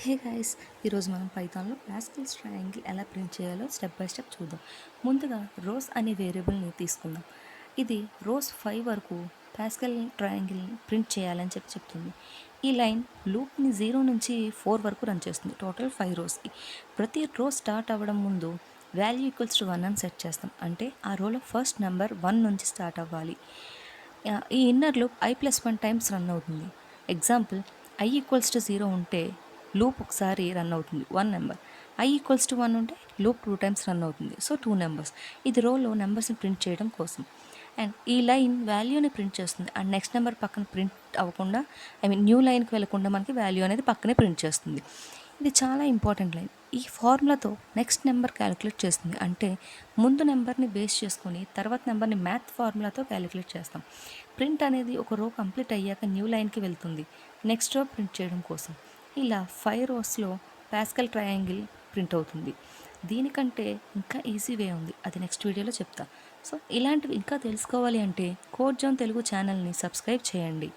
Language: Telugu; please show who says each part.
Speaker 1: హే గైస్, ఈరోజు మనం పైథాన్లో పాస్కల్స్ ట్రయాంగిల్ ఎలా ప్రింట్ చేయాలో స్టెప్ బై స్టెప్ చూద్దాం. ముందుగా రోస్ అనే వేరియబుల్ని తీసుకుందాం. ఇది రోస్ 5 వరకు పాస్కల్ ట్రయాంగిల్ ప్రింట్ చేయాలని చెప్తుంది. ఈ లైన్ లూప్ని 0 నుంచి 4 వరకు రన్ చేస్తుంది. టోటల్ 5 రోస్కి. ప్రతి రో స్టార్ట్ అవ్వడం ముందు వాల్యూ ఈక్వల్స్ టు 1 అని సెట్ చేస్తాం. అంటే ఆ రోలో ఫస్ట్ నెంబర్ 1 నుంచి స్టార్ట్ అవ్వాలి. ఈ inner loop i+1 times run అవుతుంది. ఎగ్జాంపుల్, i=0 ఉంటే లూప్ ఒకసారి రన్ అవుతుంది 1 నెంబర్. i=1 ఉంటే లూప్ 2 టైమ్స్ రన్ అవుతుంది. So 2 numbers. ఇది రోలో నెంబర్స్ని ప్రింట్ చేయడం కోసం. అండ్ ఈ లైన్ వాల్యూని ప్రింట్ చేస్తుంది. అండ్ నెక్స్ట్ నెంబర్ పక్కన ప్రింట్ అవ్వకుండా, న్యూ లైన్కి వెళ్ళకుండా మనకి వాల్యూ అనేది పక్కనే ప్రింట్ చేస్తుంది. ఇది చాలా ఇంపార్టెంట్ లైన్. ఈ ఫార్ములాతో నెక్స్ట్ నెంబర్ క్యాలిక్యులేట్ చేస్తుంది. అంటే ముందు నెంబర్ని బేస్ చేసుకొని తర్వాత నెంబర్ని మ్యాథ్ ఫార్ములాతో క్యాలిక్యులేట్ చేస్తాం. ప్రింట్ అనేది ఒక రో కంప్లీట్ అయ్యాక న్యూ లైన్కి వెళ్తుంది నెక్స్ట్ రో ప్రింట్ చేయడం కోసం. ఇలా 5 రోస్లో పాస్కల్ ట్రయాంగిల్ ప్రింట్ అవుతుంది. దీనికంటే ఇంకా ఈజీ వే ఉంది, అది నెక్స్ట్ వీడియోలో చెప్తా. సో ఇలాంటివి ఇంకా తెలుసుకోవాలి అంటే కోడ్ జోన్ తెలుగు ఛానల్ని సబ్స్క్రైబ్ చేయండి.